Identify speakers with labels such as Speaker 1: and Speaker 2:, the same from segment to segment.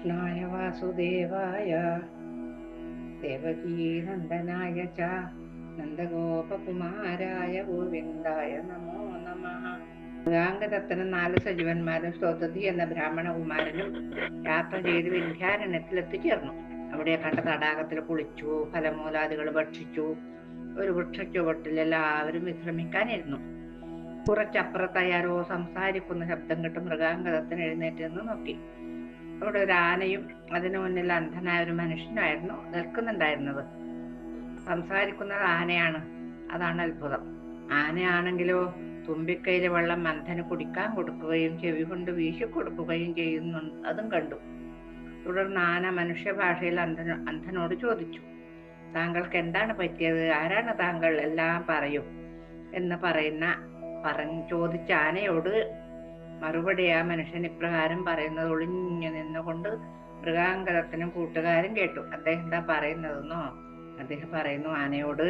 Speaker 1: കൃഷ്ണായ വാസുദേവായ ദേവകീനന്ദനായ ച നന്ദഗോപകുമാരായ ഗോവിന്ദായ നമോ നമഃ. ഗാംഗദത്തനും 4 സജീവന്മാരും സ്വതതി എന്ന ബ്രാഹ്മണകുമാരനും യാത്ര ചെയ്ത് വിന്ധ്യാരണ്യത്തിൽ എത്തിച്ചേർന്നു. അവിടെ കണ്ട തടാകത്തിൽ കുളിച്ചു, ഫലമൂലാദികൾ ഭക്ഷിച്ചു. ഒരു വൃക്ഷച്ചുവട്ടിൽ എല്ലാവരും വിശ്രമിക്കാനിരുന്നു. കുറച്ചപ്പുറത്തായാരോ സംസാരിക്കുന്ന ശബ്ദം കേട്ട് മൃഗാംഗദത്തൻ എഴുന്നേറ്റ് നിന്ന് നോക്കി. അവിടെ ഒരു ആനയും അതിനു മുന്നിൽ അന്ധനായ ഒരു മനുഷ്യനായിരുന്നു നിൽക്കുന്നുണ്ടായിരുന്നത്. സംസാരിക്കുന്നത് ആനയാണ്. അതാണ് അത്ഭുതം. ആനയാണെങ്കിലോ തുമ്പിക്കൈയിലെ വെള്ളം അന്ധന് കുടിക്കാൻ കൊടുക്കുകയും ചെവി കൊണ്ട് വീശി കൊടുക്കുകയും ചെയ്യുന്നു. അതും കണ്ടു. തുടർന്ന് ആന മനുഷ്യഭാഷയിൽ അന്ധനോട് ചോദിച്ചു, താങ്കൾക്ക് എന്താണ് പറ്റിയത്? ആരാണ് താങ്കൾ? എല്ലാം പറയൂ എന്ന് ചോദിച്ച ആനയോട് മറുപടി ആ മനുഷ്യൻ ഇപ്രകാരം പറയുന്നത് ഒളിഞ്ഞു നിന്നുകൊണ്ട് മൃഗാംഗദത്തനും കൂട്ടുകാരും കേട്ടു. അദ്ദേഹം എന്താ പറയുന്നതെന്നോ? അദ്ദേഹം പറയുന്നു ആനയോട്,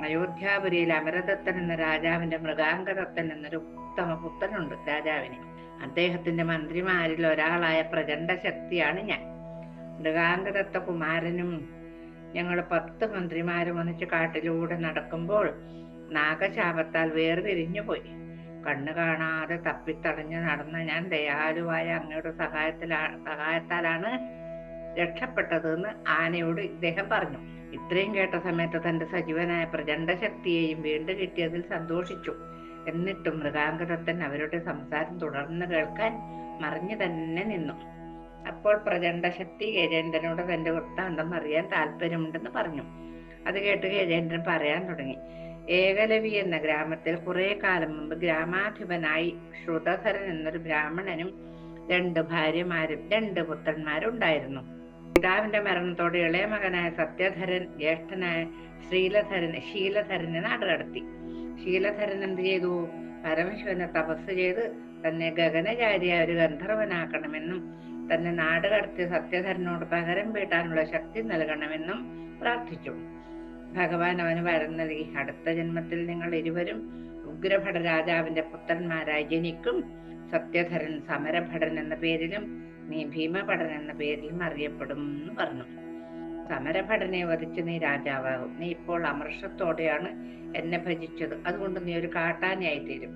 Speaker 1: അയോധ്യാപുരിയിൽ അമരദത്തൻ എന്ന രാജാവിന്റെ മൃഗാംഗദത്തൻ എന്നൊരു ഉത്തമ പുത്രനുണ്ട് രാജാവിന്. അദ്ദേഹത്തിന്റെ മന്ത്രിമാരിൽ ഒരാളായ പ്രചണ്ഡ ശക്തിയാണ് ഞാൻ. മൃഗാംഗദത്ത കുമാരനും ഞങ്ങൾ 10 മന്ത്രിമാരും ഒന്നിച്ച് കാട്ടിലൂടെ നടക്കുമ്പോൾ നാഗശാപത്താൽ വേർതിരിഞ്ഞു പോയി. കണ്ണു കാണാതെ തപ്പിത്തടഞ്ഞു നടന്ന ഞാൻ ദയാലുവായ അങ്ങയുടെ സഹായത്താലാണ് രക്ഷപ്പെട്ടതെന്ന് ആനയോട് ഇദ്ദേഹം പറഞ്ഞു. ഇത്രയും കേട്ട സമയത്ത് തന്റെ സജീവനായ പ്രചണ്ഡ ശക്തിയെയും വീണ്ടും കിട്ടിയതിൽ സന്തോഷിച്ചു. എന്നിട്ടും മൃഗാംഗദത്തൻ അവരുടെ സംസാരം തുടർന്ന് കേൾക്കാൻ മറിഞ്ഞു തന്നെ നിന്നു. അപ്പോൾ പ്രചണ്ഡ ശക്തി ഗജേന്ദ്രനോട് തന്റെ വൃത്താന്തം അറിയാൻ താല്പര്യമുണ്ടെന്ന് പറഞ്ഞു. അത് കേട്ട് ഗജേന്ദ്രൻ പറയാൻ തുടങ്ങി. ഏകലവി എന്ന ഗ്രാമത്തിൽ കുറെ കാലം മുമ്പ് ഗ്രാമാധിപനായി ശ്രുതധരൻ എന്നൊരു ബ്രാഹ്മണനും 2 ഭാര്യമാരും 2 പുത്രന്മാരും ഉണ്ടായിരുന്നു. പിതാവിന്റെ മരണത്തോടെ ഇളയ മകനായ സത്യധരൻ ജ്യേഷ്ഠനായ ശീലധരനെ നാടുകടത്തി. ശീലധരൻ എന്ത് ചെയ്തു? പരമശിവനെ തപസ് ചെയ്ത് തന്നെ ഗഗനചാരിയായ ഒരു ഗന്ധർവനാക്കണമെന്നും തന്നെ നാടുകടത്തിയ സത്യധരനോട് പകരം വീട്ടാനുള്ള ശക്തി നൽകണമെന്നും പ്രാർത്ഥിച്ചു. ഭഗവാൻ അവന് വരം നൽകി. അടുത്ത ജന്മത്തിൽ നിങ്ങൾ ഇരുവരും ഉഗ്രഭട രാജാവിന്റെ പുത്രന്മാരായി ജനിക്കും. സത്യധരൻ സമരഭടൻ എന്ന പേരിലും നീ ഭീമഭടൻ എന്ന പേരിലും അറിയപ്പെടും എന്ന് പറഞ്ഞു. സമരഭടനെ വധിച്ച് നീ രാജാവാകും. നീ ഇപ്പോൾ അമർഷത്തോടെയാണ് എന്നെ ഭജിച്ചത്. അതുകൊണ്ട് നീ ഒരു കാട്ടാനയായി തീരും.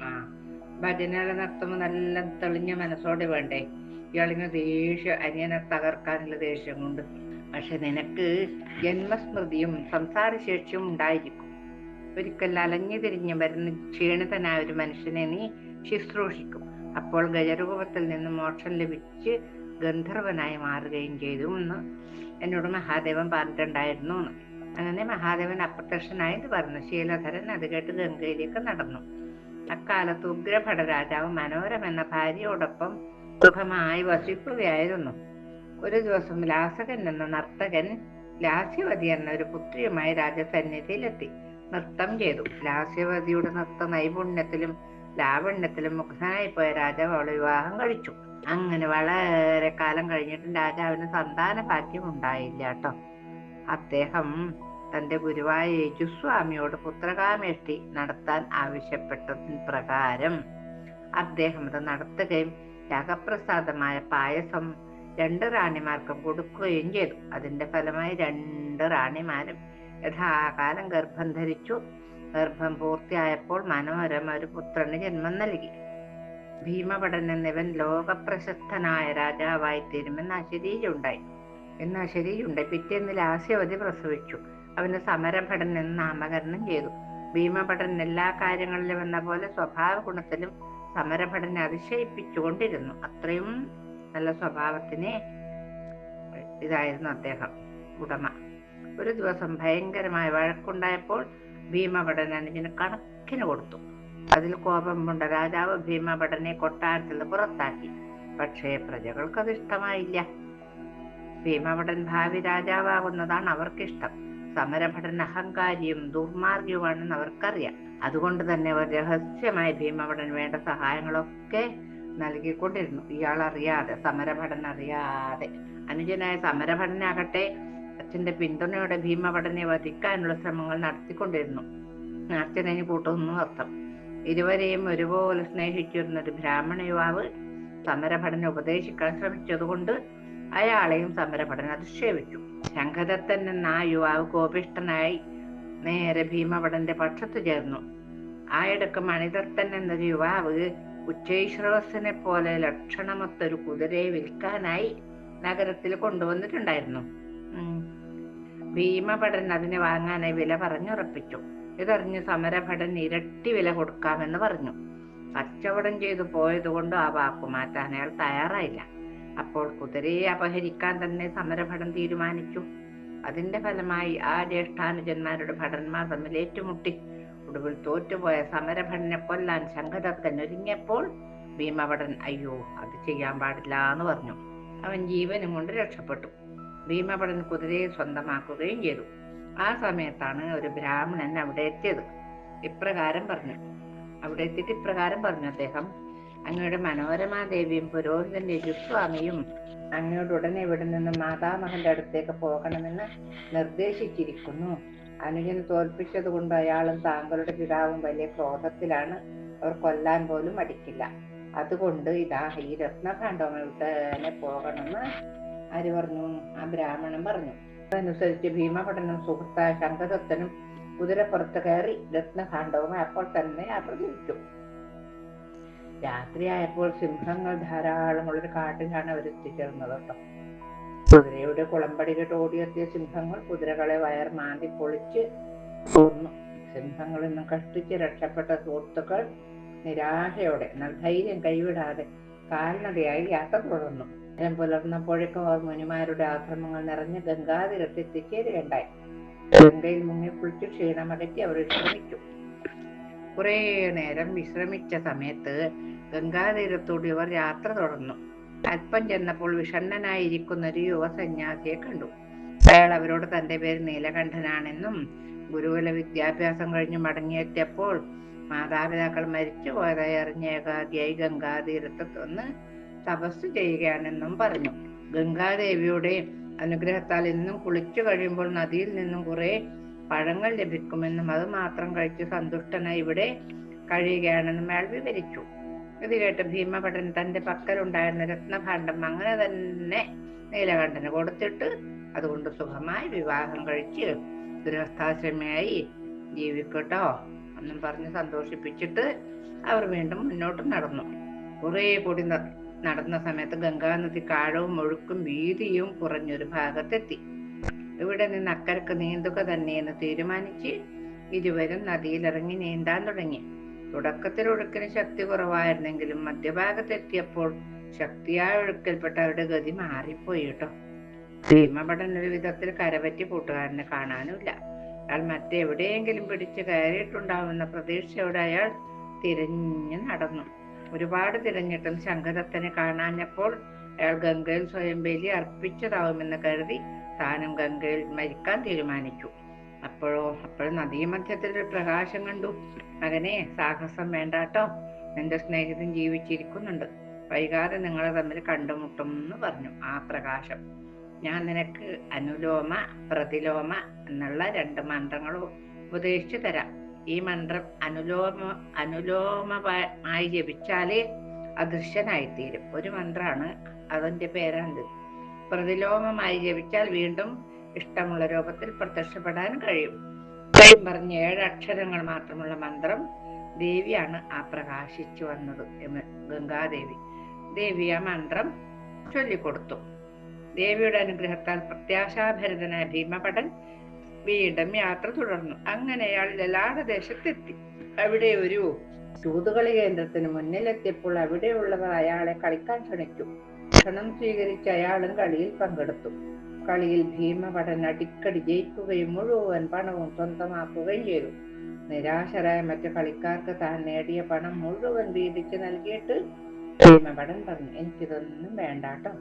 Speaker 1: ഭജനകളെ നടത്തുമ്പോൾ നല്ല തെളിഞ്ഞ മനസ്സോടെ വേണ്ടേ? ഇയാളിന് അനിയനെ തകർക്കാനുള്ള ദേഷ്യം കൊണ്ട്. പക്ഷെ നിനക്ക് ജന്മസ്മൃതിയും സംസാരശേഷിയും ഉണ്ടായിരിക്കും. ഒരിക്കൽ അലഞ്ഞു തിരിഞ്ഞ് വരുന്ന ക്ഷീണിതനായ ഒരു മനുഷ്യനെ നീ ശുശ്രൂഷിക്കും. അപ്പോൾ ഗജരൂപത്തിൽ നിന്ന് മോക്ഷം ലഭിച്ച് ഗന്ധർവനായി മാറുകയും ചെയ്തു എന്ന് എന്നോട് മഹാദേവൻ പറഞ്ഞിട്ടുണ്ടായിരുന്നു. അങ്ങനെ മഹാദേവൻ അപ്രത്യക്ഷനായത് പറഞ്ഞു. ശീലധരൻ അത് കേട്ട് ഗംഗയിലേക്ക് നടന്നു. അക്കാലത്ത് ഉഗ്രഭട രാജാവ് മനോരമ എന്ന ഭാര്യയോടൊപ്പം സുഖമായി വസിക്കുകയായിരുന്നു. ഒരു ദിവസം ലാസകൻ എന്ന നർത്തകൻ ലാസ്യവതി എന്ന ഒരു പുത്രിയുമായി രാജസന്നിധിയിലെത്തി നൃത്തം ചെയ്തു. ലാസ്യവതിയുടെ നൃത്ത നൈപുണ്യത്തിലും ലാവണ്യത്തിലും മുഗ്ധനായി പോയ രാജാവ് അവളെ വിവാഹം കഴിച്ചു. അങ്ങനെ വളരെ കാലം കഴിഞ്ഞിട്ടും രാജാവിന് സന്താന ഭാഗ്യം ഉണ്ടായില്ല കേട്ടോ. അദ്ദേഹം തന്റെ ഗുരുവായ യജുസ്വാമിയോട് പുത്രകാമേഷ്ടി നടത്താൻ ആവശ്യപ്പെട്ടതിന് പ്രകാരം അദ്ദേഹം അത് നടത്തുകയും യാഗപ്രസാദമായ പായസം 2 റാണിമാർക്കും കൊടുക്കുകയും ചെയ്തു. അതിന്റെ ഫലമായി 2 റാണിമാരും യഥാകാലം ഗർഭം ധരിച്ചു. ഗർഭം പൂർത്തിയായപ്പോൾ മനോരമ ഒരു പുത്രന് ജന്മം നൽകി. ഭീമഭടൻ എന്നിവൻ ലോകപ്രശസ്തനായ രാജാവായി തീരുമെന്ന് അശരീരയുണ്ടായി. പിറ്റേന്ന് ലാസ്യവതി പ്രസവിച്ചു. അവന് സമരഭടൻ എന്ന് നാമകരണം ചെയ്തു. ഭീമഭടൻ എല്ലാ കാര്യങ്ങളിലും എന്ന പോലെ സ്വഭാവ ഗുണത്തിലും സമരഭടനെ അതിശയിപ്പിച്ചുകൊണ്ടിരുന്നു. അത്രയും നല്ല സ്വഭാവത്തിന് ഇതായിരുന്നു അദ്ദേഹം ഉടമ. ഒരു ദിവസം ഭയങ്കരമായ വഴക്കുണ്ടായപ്പോൾ ഭീമഭടൻ അനുജന് കണക്കിന് കൊടുത്തു. അതിൽ കോപം കൊണ്ട രാജാവ് ഭീമഭടനെ കൊട്ടാരത്തിൽ പുറത്താക്കി. പക്ഷേ പ്രജകൾക്ക് അത് ഇഷ്ടമായില്ല. ഭീമഭടൻ ഭാവി രാജാവാകുന്നതാണ് അവർക്കിഷ്ടം. സമരഭടൻ അഹങ്കാരിയും ദുർമാർഗിയുമാണെന്ന് അവർക്കറിയാം. അതുകൊണ്ട് തന്നെ അവർ രഹസ്യമായി ഭീമഭടൻ വേണ്ട സഹായങ്ങളൊക്കെ നൽകിക്കൊണ്ടിരുന്നു. സമരഭടൻ അറിയാതെ. അനുജനായ സമരഭടനാകട്ടെ അച്ഛന്റെ പിന്തുണയോടെ ഭീമഭടനെ വധിക്കാനുള്ള ശ്രമങ്ങൾ നടത്തിക്കൊണ്ടിരുന്നു. അച്ഛനു കൂട്ടുന്നു അർത്ഥം. ഇരുവരെയും ഒരുപോലെ സ്നേഹിച്ചിരുന്ന ഒരു ബ്രാഹ്മണ യുവാവ് സമരഭടനെ ഉപദേശിക്കാൻ ശ്രമിച്ചതുകൊണ്ട് അയാളെയും സമരഭടൻ അധിക്ഷേപിച്ചു. ശംഖദത്തൻ എന്ന ആ യുവാവ് കോപിഷ്ഠനായി നേരെ ഭീമഭടന്റെ പക്ഷത്ത് ചേർന്നു. ആയിടക്ക് മണിദത്തൻ എന്നൊരു യുവാവ് ഉച്ചൈശ്രവസിനെ പോലെ ലക്ഷണമൊത്തൊരു കുതിരയെ വിൽക്കാനായി നഗരത്തിൽ കൊണ്ടുവന്നിട്ടുണ്ടായിരുന്നു. ഭീമഭടൻ അതിനെ വാങ്ങാനായി വില പറഞ്ഞുറപ്പിച്ചു. ഇതറിഞ്ഞ് സമരഭടൻ ഇരട്ടി വില കൊടുക്കാമെന്ന് പറഞ്ഞു. കച്ചവടം ചെയ്തു പോയതുകൊണ്ട് ആ വാക്കു മാറ്റാൻ അയാൾ തയ്യാറായില്ല. അപ്പോൾ കുതിരയെ അപഹരിക്കാൻ തന്നെ സമരഭടൻ തീരുമാനിച്ചു. അതിന്റെ ഫലമായി ആ ജ്യേഷ്ഠാനുജന്മാരുടെ ഭടന്മാർ തമ്മിൽ ഏറ്റുമുട്ടി. ഒടുവിൽ തോറ്റുപോയ സമരഭടനെ കൊല്ലാൻ ശംഖദത്തൻ ഒരുങ്ങിയപ്പോൾ ഭീമഭടൻ അയ്യോ അത് ചെയ്യാൻ പാടില്ല എന്ന് പറഞ്ഞു. അവൻ ജീവനും കൊണ്ട് രക്ഷപ്പെട്ടു. ഭീമഭടൻ കുതിരയെ സ്വന്തമാക്കുകയും ചെയ്തു. ആ സമയത്താണ് ഒരു ബ്രാഹ്മണൻ അവിടെ എത്തിയത്. അവിടെ എത്തിയിട്ട് ഇപ്രകാരം പറഞ്ഞു അദ്ദേഹം, അങ്ങയുടെ മനോരമാദേവിയും പുരോഹിതന്റെ യുസ്വാമിയും അങ്ങയോട് ഉടനെ ഇവിടെ നിന്ന് മാതാമഹന്റെ അടുത്തേക്ക് പോകണമെന്ന് നിർദ്ദേശിച്ചിരിക്കുന്നു. അനുജന് തോൽപ്പിച്ചത് കൊണ്ട് അയാളും താങ്കളുടെ പിതാവും വലിയ ക്രോധത്തിലാണ്. അവർ കൊല്ലാൻ പോലും മടിക്കില്ല. അതുകൊണ്ട് ഇതാ ഈ രത്നഭാണ്ഡവുമായി പോകണമെന്ന് ആര് പറഞ്ഞു? ആ ബ്രാഹ്മണൻ പറഞ്ഞു. അതനുസരിച്ച് ഭീമഭടനും സുഹൃത്തായ ശംഖദത്തനും കുതിരപ്പുറത്ത് കയറി രത്നഭാണ്ഡവുമായി അപ്പോൾ തന്നെ യാത്ര തിരിച്ചു. രാത്രിയായപ്പോൾ സിംഹങ്ങൾ ധാരാളമുള്ളൊരു കാട്ടിലാണ് അവർ എത്തിച്ചേർന്നത് കേട്ടോ. കുതിരയുടെ കുളമ്പടി കേട്ട് ഓടിയെത്തിയ സിംഹങ്ങൾ കുതിരകളെ വയർ മാന്തി പൊളിച്ച് കൊന്നു. സിംഹങ്ങളിൽ നിന്നും കഷ്ടിച്ച് രക്ഷപ്പെട്ട സുഹൃത്തുക്കൾ നിരാശയോടെ എന്നാൽ ധൈര്യം കൈവിടാതെ കാൽനടയായി യാത്ര തുടർന്നു. നേരം പുലർന്നപ്പോഴേക്കും അവർ മുനിമാരുടെ ആശ്രമങ്ങൾ നിറഞ്ഞ ഗംഗാതീരത്തെത്തിച്ചേരുകയുണ്ടായി. ഗംഗയിൽ മുങ്ങി കുളിച്ച് ക്ഷീണമകറ്റി അവർ വിശ്രമിച്ചു. കുറെ നേരം വിശ്രമിച്ച സമയത്ത് ഗംഗാതീരത്തോട് ഇവർ യാത്ര തുടർന്നു. അല്പം ചെന്നപ്പോൾ വിഷണ്ണനായിരിക്കുന്ന ഒരു യുവ സന്യാസിയെ കണ്ടു. അയാൾ അവരോട് തന്റെ പേര് നീലകണ്ഠനാണെന്നും ഗുരുകുല വിദ്യാഭ്യാസം കഴിഞ്ഞ് മടങ്ങിയെത്തിയപ്പോൾ മാതാപിതാക്കൾ മരിച്ചു പോയതായി അറിഞ്ഞ ഏകാഗിയായി ഗംഗാതീരത്ത് ഒന്ന് തപസ് ചെയ്യുകയാണെന്നും പറഞ്ഞു. ഗംഗാദേവിയുടെ അനുഗ്രഹത്താൽ ഇന്നും കുളിച്ചു കഴിയുമ്പോൾ നദിയിൽ നിന്നും കുറെ പഴങ്ങൾ ലഭിക്കുമെന്നും അത് മാത്രം കഴിച്ച് സന്തുഷ്ടനായി ഇവിടെ കഴിയുകയാണെന്നും അയാൾ വിവരിച്ചു. ഇത് കേട്ട് ഭീമഭടൻ തന്റെ പക്കലുണ്ടായിരുന്ന രത്നഭാണ്ഡം അങ്ങനെ തന്നെ നീലകണ്ഠന് കൊടുത്തിട്ട് അതുകൊണ്ട് സുഖമായി വിവാഹം കഴിച്ച് ഗൃഹസ്ഥാശ്രമിയായി ജീവിക്കട്ടോ എന്നും പറഞ്ഞ് സന്തോഷിപ്പിച്ചിട്ട് അവർ വീണ്ടും മുന്നോട്ട് നടന്നു. കുറെ കൂടി നടന്ന സമയത്ത് ഗംഗാനദി കാഴവും ഒഴുക്കും വീതിയും കുറഞ്ഞൊരു ഭാഗത്തെത്തി. ഇവിടെ നിന്ന് അക്കരക്ക് നീന്തുക തന്നെയെന്ന് തീരുമാനിച്ച് ഇരുവരും നദിയിലിറങ്ങി നീന്താൻ തുടങ്ങി. തുടക്കത്തിൽ ഒഴുക്കിന് ശക്തി കുറവായിരുന്നെങ്കിലും മധ്യഭാഗത്തെത്തിയപ്പോൾ ശക്തിയായ ഒഴുക്കിൽപ്പെട്ട അവരുടെ ഗതി മാറിപ്പോയി കേട്ടോ. ഭീമഭടൻ ഒരു വിധത്തിൽ കരപറ്റി കൂട്ടുകാരനെ കാണാനുമില്ല. അയാൾ മറ്റെവിടെയെങ്കിലും പിടിച്ച് കയറിയിട്ടുണ്ടാവുന്ന പ്രതീക്ഷയോടെ അയാൾ തിരഞ്ഞു നടന്നു. ഒരുപാട് തിരഞ്ഞിട്ടും ശംഖദത്തനെ കാണാഞ്ഞപ്പോൾ അയാൾ ഗംഗയിൽ സ്വയം ബലി അർപ്പിച്ചതാവുമെന്ന് കരുതി താനും ഗംഗയിൽ മരിക്കാൻ തീരുമാനിച്ചു. അപ്പോഴും നദീമധ്യത്തിൽ ഒരു പ്രകാശം കണ്ടു. മകനെ, സാഹസം വേണ്ടാട്ടോ, നിന്റെ സ്നേഹിതൻ ജീവിച്ചിരിക്കുന്നുണ്ട്. വൈകാതെ നിങ്ങളെ തമ്മിൽ കണ്ടുമുട്ടും എന്ന് പറഞ്ഞു ആ പ്രകാശം. ഞാൻ നിനക്ക് അനുലോമ പ്രതിലോമ എന്നുള്ള 2 മന്ത്രങ്ങൾ ഉപദേശിച്ചു തരാം. ഈ മന്ത്രം അനുലോമമായി ജപിച്ചാലേ അദൃശ്യനായിത്തീരും. ഒരു മന്ത്രമാണ്, അതിന്റെ പേരാണ്. പ്രതിലോമമായി ജപിച്ചാൽ വീണ്ടും ഇഷ്ടമുള്ള രൂപത്തിൽ പ്രത്യക്ഷപ്പെടാൻ കഴിയും. പറഞ്ഞ 7 അക്ഷരങ്ങൾ മാത്രമുള്ള മന്ത്രം ദേവിയാണ് ആ പ്രകാശിച്ചു വന്നത്. ഗംഗാദേവി ദേവി ആ മന്ത്രം ചൊല്ലിക്കൊടുത്തു. ദേവിയുടെ അനുഗ്രഹത്താൽ പ്രത്യാശാഭരിതനായ ഭീമഭടൻ വീണ്ടും യാത്ര തുടർന്നു. അങ്ങനെ അയാൾ ലലാട ദേശത്തെത്തി. അവിടെ ഒരു ചൂതുകളി കേന്ദ്രത്തിന് മുന്നിലെത്തിയപ്പോൾ അവിടെയുള്ളവർ അയാളെ കളിക്കാൻ ക്ഷണിച്ചു. ക്ഷണം സ്വീകരിച്ച അയാളും കളിയിൽ പങ്കെടുത്തു. കളിയിൽ ഭീമഭടൻ അടിക്കടി ജയിക്കുകയും മുഴുവൻ പണവും സ്വന്തമാക്കുകയും ചെയ്തു. നിരാശരായ മറ്റു കളിക്കാർക്ക് താൻ നേടിയ പണം മുഴുവൻ വീതിച്ച് നൽകിയിട്ട് ഭീമഭടൻ പറഞ്ഞു, എനിക്കിതൊന്നും വേണ്ടാട്ടോ,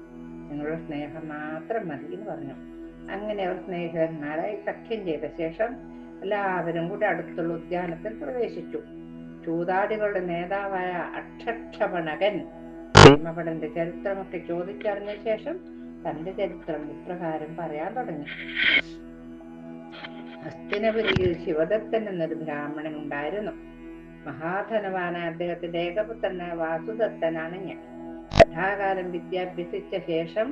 Speaker 1: നിങ്ങളുടെ സ്നേഹം മാത്രം മതി എന്ന് പറഞ്ഞു. അങ്ങനെ അവർ സ്നേഹിതന്മാരായി സഖ്യം ചെയ്ത ശേഷം എല്ലാവരും കൂടി അടുത്തുള്ള ഉദ്യാനത്തിൽ പ്രവേശിച്ചു. ചൂതാടികളുടെ നേതാവായ അക്ഷക്ഷപണകൻ ഭീമഭടന്റെ ചരിത്രമൊക്കെ ചോദിച്ചറിഞ്ഞ ശേഷം തന്റെ ചരിത്രം ഇപ്രകാരം പറയാൻ തുടങ്ങി. ഹസ്തിനപുരിയിൽ ശിവദത്തൻ എന്നൊരു ബ്രാഹ്മണൻ ഉണ്ടായിരുന്നു. മഹാധനവാനായ അദ്ദേഹത്തിന്റെ ഏകപുത്രനായ വാസുദത്തനാണ് ഞാൻ. കഥാകാലം വിദ്യ അഭ്യസിച്ച ശേഷം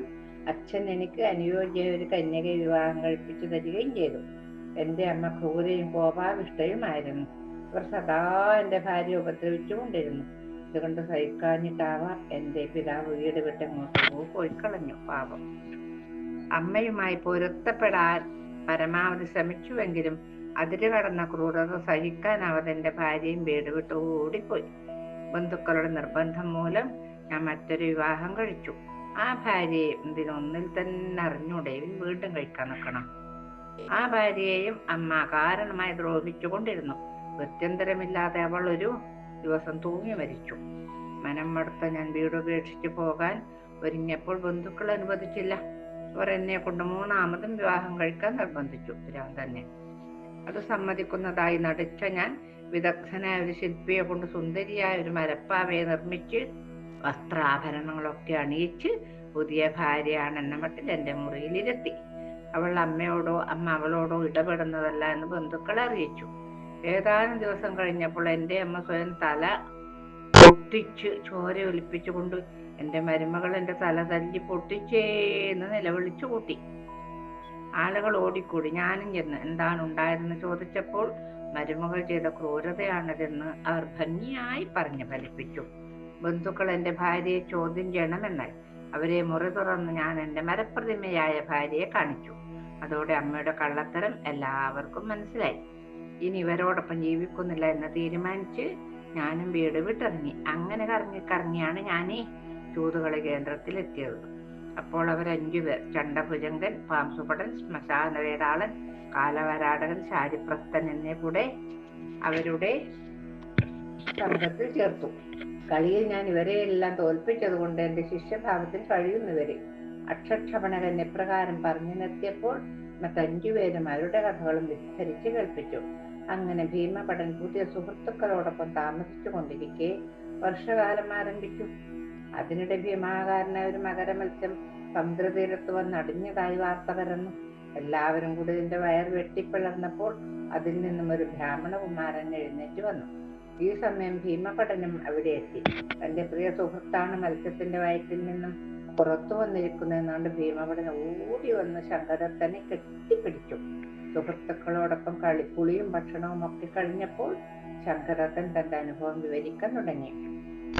Speaker 1: അച്ഛൻ എനിക്ക് അനുയോജ്യ ഒരു കന്യകയെ വിവാഹം കഴിപ്പിച്ചു തരികയും ചെയ്തു. എൻ്റെ അമ്മ ക്രൂരയും കോപാവിഷ്ടയുമായിരുന്നു. അവർ സദാ എൻ്റെ ഭാര്യ ഉപദ്രവിച്ചുകൊണ്ടിരുന്നു. ഇതുകൊണ്ട് സഹിക്കാഞ്ഞിട്ടാവാം എൻ്റെ പിതാവ് വീട് വിട്ടെങ്ങോട്ടോ പോയിക്കളഞ്ഞു. പാപം. അമ്മയുമായി പൊരുത്തപ്പെടാൻ പരമാവധി ശ്രമിച്ചുവെങ്കിലും അതിര് കടന്ന ക്രൂരത സഹിക്കാനാവാതെ എൻ്റെ ഭാര്യയും വീട് വിട്ട് ഓടിപ്പോയി. ബന്ധുക്കളുടെ നിർബന്ധം മൂലം ഞാൻ മറ്റൊരു വിവാഹം കഴിച്ചു. ആ ഭാര്യയെ ഇതിനൊന്നിൽ തന്നെ അറിഞ്ഞൂടെ, വീണ്ടും കഴിക്കാൻ നിൽക്കണം. ആ ഭാര്യയെയും അമ്മ കാരണമായി ദ്രോഹിച്ചുകൊണ്ടിരുന്നു. ഗത്യന്തരമില്ലാതെ അവൾ ഒരു ദിവസം തൂങ്ങി മരിച്ചു. മനം മടുത്ത ഞാൻ വീടുപേക്ഷിച്ചു പോകാൻ ഒരുങ്ങിയപ്പോൾ ബന്ധുക്കൾ അനുവദിച്ചില്ല. അവർ എന്നെ കൊണ്ട് മൂന്നാമതും വിവാഹം കഴിക്കാൻ നിർബന്ധിച്ചു. തന്നെ അത് സമ്മതിക്കുന്നതായി നടിച്ച ഞാൻ വിദഗ്ധനായ ഒരു ശില്പിയെ കൊണ്ട് സുന്ദരിയായ ഒരു മരപ്പാവയെ നിർമ്മിച്ച് വസ്ത്രാഭരണങ്ങളൊക്കെ അണിയിച്ച് പുതിയ ഭാര്യയാണെന്ന മട്ടിൽ എൻ്റെ മുറിയിലിരുത്തി. അവൾ അമ്മ അവളോടോ ഇടപെടുന്നതല്ല എന്ന് ബന്ധുക്കളെ അറിയിച്ചു. ഏതാനും ദിവസം കഴിഞ്ഞപ്പോൾ എൻ്റെ അമ്മ സ്വയം തല പൊട്ടിച്ച് ചോര ഒലിപ്പിച്ചുകൊണ്ട് എൻ്റെ മരുമകൾ എൻ്റെ തല തല്ലി പൊട്ടിച്ചേന്ന് നിലവിളിച്ചു കൂട്ടി. ആളുകൾ ഓടിക്കൂടി. ഞാനും ചെന്ന് എന്താണ് ഉണ്ടായതെന്ന് ചോദിച്ചപ്പോൾ മരുമകൾ ചെയ്ത ക്രൂരതയാണതെന്ന് അവർ ഭംഗിയായി പറഞ്ഞു ഫലിപ്പിച്ചു. ബന്ധുക്കൾ എൻ്റെ ഭാര്യയെ ചോദ്യം ചെയ്യണമെന്നായി. അവരെ മുറി തുറന്ന് ഞാൻ എൻ്റെ മരപ്രതിമയായ ഭാര്യയെ കാണിച്ചു. അതോടെ അമ്മയുടെ കള്ളത്തരം എല്ലാവർക്കും മനസ്സിലായി. ഇനി ഇവരോടൊപ്പം ജീവിക്കുന്നില്ല എന്ന് തീരുമാനിച്ച് ഞാനും വീട് വിട്ടിറങ്ങി. അങ്ങനെ കറങ്ങിയാണ് ഞാൻ ഈ ചൂതുകളി കേന്ദ്രത്തിലെത്തിയത്. അപ്പോൾ അവർ 5 പേർ, ചണ്ടഭുജങ്കൻ, പാംസുപടൻ, ശ്മശാനവേതാളൻ, കാലവരാടകൻ, ശാരിപ്രസ്ഥൻ എന്നിവ കൂടെ അവരുടെ സംഘത്തിൽ ചേർത്തു. കളിയിൽ ഞാൻ ഇവരെയെല്ലാം തോൽപ്പിച്ചത് കൊണ്ട് എൻ്റെ ശിഷ്യഭാവത്തിൽ കഴിയുന്നവരെ അക്ഷക്ഷപണകൻ എപ്രകാരം പറഞ്ഞു നിർത്തിയപ്പോൾ മറ്റ് 5 പേരും അവരുടെ കഥകളും വിസ്തരിച്ച് കേൾപ്പിച്ചു. അങ്ങനെ ഭീമപടൻ പുതിയ സുഹൃത്തുക്കളോടൊപ്പം താമസിച്ചു കൊണ്ടിരിക്കെ വർഷകാലം ആരംഭിച്ചു. അതിനിടെ ഭീമാകാരനായ ഒരു മകരമത്സ്യം സമുദ്രതീരത്ത് വന്നടിഞ്ഞതായി വാർത്ത പരന്നു. എല്ലാവരും കൂടി ഇതിന്റെ വയർ വെട്ടിപ്പിളർന്നപ്പോൾ അതിൽ നിന്നും ഒരു ബ്രാഹ്മണകുമാരൻ എഴുന്നേറ്റ് വന്നു. ഈ സമയം ഭീമപടനും അവിടെ എത്തി. തന്റെ പ്രിയ സുഹൃത്താണ് മത്സ്യത്തിന്റെ വയറ്റിൽ നിന്നും പുറത്തു വന്നിരിക്കുന്നതെന്നുകൊണ്ട് ഭീമപടൻ ഓടി വന്ന് ശങ്കരത്തനെ കെട്ടിപ്പിടിച്ചു. സുഹൃത്തുക്കളോടൊപ്പം പുളിയും ഭക്ഷണവും ഒക്കെ കഴിഞ്ഞപ്പോൾ ശങ്കരത്തൻ തന്റെ അനുഭവം വിവരിക്കാൻ തുടങ്ങി.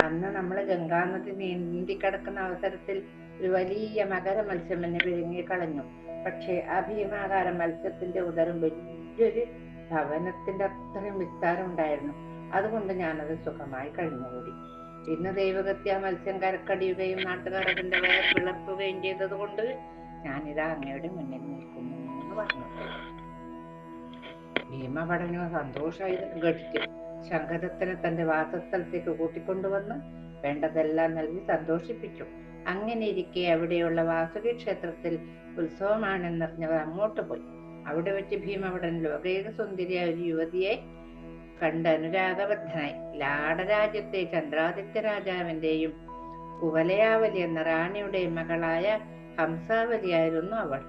Speaker 1: അന്ന് നമ്മൾ ഗംഗാനദി നീന്തിക്കിടക്കുന്ന അവസരത്തിൽ ഒരു വലിയ മകര മത്സ്യം എന്നെ വിഴുങ്ങിക്കളഞ്ഞു. പക്ഷേ ആ ഭീമാകാര മത്സ്യത്തിന്റെ ഉദരം വലിയൊരു ഭവനത്തിന്റെ അത്രയും വിസ്താരം ഉണ്ടായിരുന്നു. അതുകൊണ്ട് ഞാനത് സുഖമായി കഴിഞ്ഞുകൂടി. ഇന്ന് ദൈവഗത്യ മത്സ്യം കരക്കടിയുകയും നാട്ടുകാർ അതിന്റെ വയർ പിളർക്കുകയും ചെയ്തത് കൊണ്ട് ഞാനിതാ അങ്ങയുടെ മുന്നിൽ നിൽക്കുന്നു എന്ന് പറഞ്ഞു. ഭീമപടനോ സന്തോഷമായി ഘടിച്ചു. ശങ്കരത്തിനെ തന്റെ വാസസ്ഥലത്തേക്ക് കൂട്ടിക്കൊണ്ടുവന്ന് വേണ്ടതെല്ലാം നൽകി സന്തോഷിപ്പിച്ചു. അങ്ങനെ ഇരിക്കെ അവിടെയുള്ള വാസുകി ക്ഷേത്രത്തിൽ ഉത്സവമാണെന്നറിഞ്ഞവർ അങ്ങോട്ട് പോയി. അവിടെ വെച്ച് ഭീമപടൻ ലോകൈക സുന്ദരിയായ ഒരു യുവതിയെ കണ്ട് അനുരാഗബദ്ധനായി. ലാടരാജ്യത്തെ ചന്ദ്രാദിത്യ രാജാവിന്റെയും കുവലയാവലി എന്ന റാണിയുടെയും മകളായ ഹംസാവലിയായിരുന്നു അവൾ.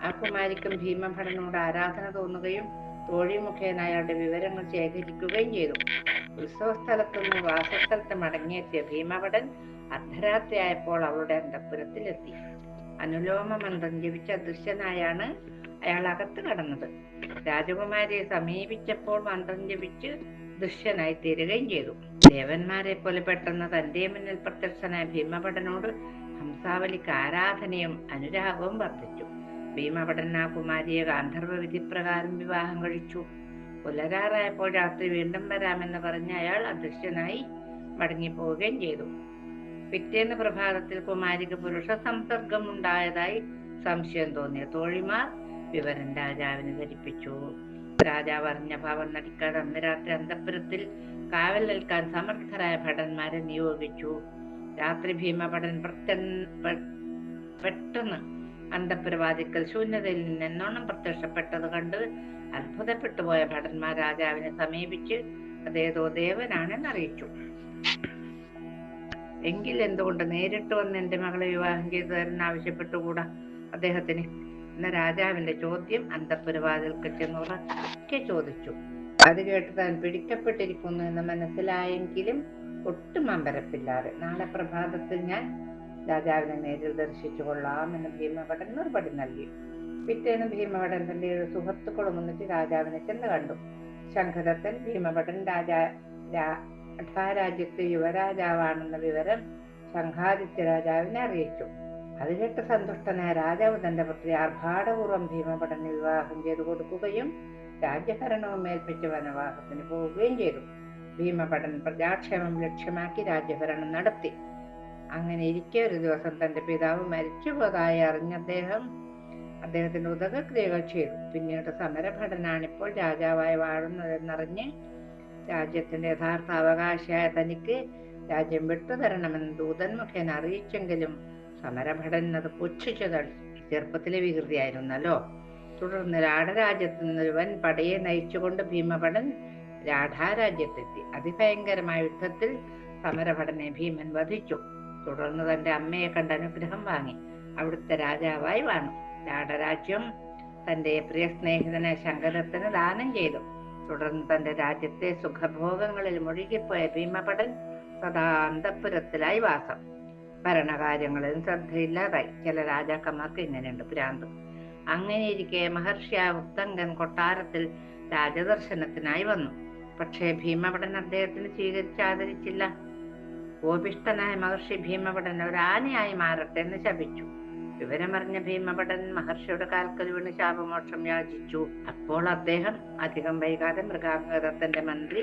Speaker 1: ആ കുമാരിക്കും ഭീമഭടനോട് ആരാധന തോന്നുകയും തോഴി മുഖേന അയാളുടെ വിവരങ്ങൾ ശേഖരിക്കുകയും ചെയ്തു. ഉത്സവ സ്ഥലത്തുനിന്ന് വാസസ്ഥലത്ത് മടങ്ങിയെത്തിയ ഭീമഭടൻ അർദ്ധരാത്രിയായപ്പോൾ അവളുടെ അന്തഃപുരത്തിലെത്തി. അനുലോമ മന്ത്രം ജപിച്ച് അദൃശ്യനായാണ് അയാൾ അകത്ത് കടന്നത്. രാജകുമാരിയെ സമീപിച്ചപ്പോൾ മന്ത്രം ജപിച്ച് ദൃശ്യനായി തീരുകയും ചെയ്തു. ദേവന്മാരെ പോലെ പെട്ടെന്ന് തന്റെ മുന്നിൽ പ്രത്യക്ഷനായ ഭീമഭടനോട് ഹംസാവലിക്ക് ആരാധനയും അനുരാഗവും വർദ്ധിച്ചു. ഭീമഭടൻ ആ കുമാരിയെ ഗാന്ധർവ വിധിപ്രകാരം വിവാഹം കഴിച്ചു. പുലരാറായപ്പോൾ രാത്രി വീണ്ടും വരാമെന്ന് പറഞ്ഞ അയാൾ അദൃശ്യനായി മടങ്ങിപ്പോവുകയും ചെയ്തു. പിറ്റേന്ന് പ്രഭാതത്തിൽ കുമാരിക്ക് പുരുഷ സംസർഗം ഉണ്ടായതായി സംശയം തോന്നിയ തോഴിമാർ വിവരം രാജാവിനെ ധരിപ്പിച്ചു. രാജാവ് അറിഞ്ഞ ഭാവം നടിക്കാതെ അന്ന് രാത്രി അന്തഃപുരത്തിൽ കാവൽ നിൽക്കാൻ സമർത്ഥരായ ഭടന്മാരെ നിയോഗിച്ചു. രാത്രി ഭീമഭടൻ പെട്ടെന്ന് അന്തഃപുരവാതിക്കൽ ശൂന്യതയിൽ നിന്ന് എന്നോണം പ്രത്യക്ഷപ്പെട്ടത് കണ്ട് അത്ഭുതപ്പെട്ടു പോയ ഭടന്മാർ രാജാവിനെ സമീപിച്ച് അതേതോ ദേവനാണെന്ന് അറിയിച്ചു. എങ്കിൽ എന്തുകൊണ്ട് നേരിട്ട് വന്ന് എന്റെ മകളെ വിവാഹം ചെയ്തു തരാൻ ആവശ്യപ്പെട്ടുകൂടാ അദ്ദേഹത്തിന് എന്ന രാജാവിന്റെ ചോദ്യം അന്തഃപുരവാതിൽക്ക് ചെന്നുറക്കെ ചോദിച്ചു. അത് കേട്ട് താൻ പിടിക്കപ്പെട്ടിരിക്കുന്നു എന്ന് മനസ്സിലായെങ്കിലും ഒട്ടും അമ്പരപ്പില്ലാതെ നാളെ പ്രഭാതത്തിൽ ഞാൻ രാജാവിനെ നേരിൽ ദർശിച്ചു കൊള്ളാമെന്ന് ഭീമഭടൻ മറുപടി നൽകി. പിറ്റേന്ന് ഭീമഭടൻ തന്റെ 7 സുഹൃത്തുക്കളും ഒന്നിച്ച് രാജാവിനെ ചെന്ന് കണ്ടു. ശംഖദത്തൻ ഭീമഭടൻ രാജ്യത്തെ യുവരാജാവാണെന്ന വിവരം ശംഖാദിത്യ രാജാവിനെ അറിയിച്ചു. അത് കേട്ട് സന്തുഷ്ടനായ രാജാവ് തന്റെ പുത്രി ആർഭാടപൂർവ്വം ഭീമഭടന് വിവാഹം ചെയ്തു കൊടുക്കുകയും രാജ്യഭരണവും ഏൽപ്പിച്ച് വനവാസത്തിന് പോവുകയും ചെയ്തു. ഭീമഭടൻ പ്രജാക്ഷേമം ലക്ഷ്യമാക്കി രാജ്യഭരണം നടത്തി. അങ്ങനെ ഇരിക്കെ ഒരു ദിവസം തന്റെ പിതാവ് മരിച്ചുപോയതായി അറിഞ്ഞ അദ്ദേഹത്തിന്റെ ഉദകക്രിയകൾ ചെയ്തു. പിന്നീട് സമരഭടനാണിപ്പോൾ രാജാവായി വാഴുന്നതെന്നറിഞ്ഞ് രാജ്യത്തിന്റെ യഥാർത്ഥ അവകാശിയായ തനിക്ക് രാജ്യം വിട്ടുതരണമെന്ന് ദൂതൻ മുഖേന അറിയിച്ചെങ്കിലും സമരഭടൻ അത് പുച്ഛിച്ചു തള്ളി. ചെറുപ്പത്തിലെ വികൃതിയായിരുന്നല്ലോ. തുടർന്ന് രാഢരാജ്യത്തു നിന്ന് വൻ പടയെ നയിച്ചുകൊണ്ട് ഭീമഭടൻ രാഢാരാജ്യത്തെത്തി. അതിഭയങ്കരമായ യുദ്ധത്തിൽ സമരഭടനെ ഭീമൻ വധിച്ചു. തുടർന്ന് തന്റെ അമ്മയെ കണ്ട് അനുഗ്രഹം വാങ്ങി അവിടുത്തെ രാജാവായി വാണു. രാഢരാജ്യം തന്റെ പ്രിയ സ്നേഹിതനെ ശങ്കദത്തന് ദാനം ചെയ്തു. തുടർന്ന് തന്റെ രാജ്യത്തെ സുഖഭോഗങ്ങളിൽ മുഴുകിപ്പോയ ഭീമഭടൻ സദാ അന്തഃപുരത്തിലായി വാസം. ഭരണകാര്യങ്ങളിൽ ശ്രദ്ധയില്ലാതായി. ചില രാജാക്കന്മാർക്ക് ഇങ്ങനെയുണ്ട് ഭ്രാന്ത്. അങ്ങനെയിരിക്കെ മഹർഷിയായ ഉത്തങ്കൻ കൊട്ടാരത്തിൽ രാജദർശനത്തിനായി വന്നു. പക്ഷേ ഭീമഭടൻ അദ്ദേഹത്തിന് സ്വീകരിച്ചാദരിച്ചില്ല. കോപിഷ്ഠനായ മഹർഷി ഭീമഭടൻ ഒരു ആനയായി മാറട്ടെ എന്ന് ശപിച്ചു. വിവരമറിഞ്ഞ ഭീമഭടൻ മഹർഷിയുടെ കാൽക്കൽ വീണ് ശാപമോക്ഷം യാചിച്ചു. അപ്പോൾ അദ്ദേഹം അധികം വൈകാതെ മൃഗാംഗദത്തന്റെ മന്ത്രി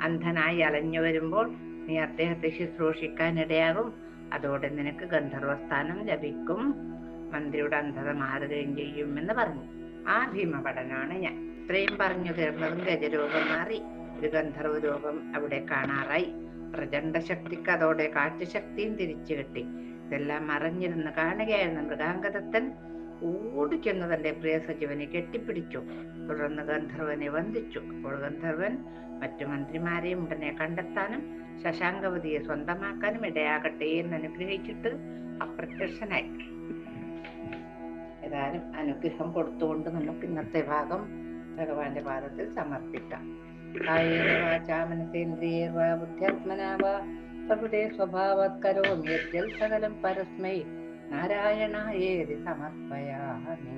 Speaker 1: അന്ധനായി അലഞ്ഞു വരുമ്പോൾ നീ അദ്ദേഹത്തെ ശുശ്രൂഷിക്കാനിടയാകും. അതോടെ നിനക്ക് ഗന്ധർവസ്ഥാനം ലഭിക്കും. മന്ത്രിയുടെ അന്ധത മാറുകയും ചെയ്യുമെന്ന് പറഞ്ഞു. ആ ഭീമഭടനാണ് ഞാൻ. ഇത്രയും പറഞ്ഞു തീർന്നതും ഗജരൂപം മാറി ഒരു ഗന്ധർവ രൂപം അവിടെ കാണാറായി. പ്രചണ്ഡ ശക്തിക്ക് അതോടെ കാറ്റുശക്തിയും തിരിച്ചു കിട്ടി. ഇതെല്ലാം മറഞ്ഞിരുന്ന് കാണുകയായിരുന്ന മൃഗാംഗദത്തൻ ഓടിച്ചെന്ന് തന്റെ പ്രിയ സജീവനെ കെട്ടിപ്പിടിച്ചു. തുടർന്ന് ഗന്ധർവനെ വന്ദിച്ചു. അപ്പോൾ ഗന്ധർവൻ മറ്റു മന്ത്രിമാരെയും ഉടനെ കണ്ടെത്താനും ശശാങ്കവതിയെ സ്വന്തമാക്കാനും ഇടയാകട്ടെ എന്ന് അനുഗ്രഹിച്ചിട്ട് അപ്രത്യക്ഷനായി. ഏതായാലും അനുഗ്രഹം കൊടുത്തുകൊണ്ട് നമുക്ക് ഇന്നത്തെ ഭാഗം ഭഗവാന്റെ പാദത്തിൽ സമർപ്പിക്കാം. കായേന വാചാ മനസേന്ദ്രിയേർവാ ബുദ്ധ്യാത്മനാ വാ പ്രകൃതേ സ്വഭാവാത് കരോമി യദ്യൽ സകലം പരസ്മൈ നാരായണായേതി സമർപ്പയാമി.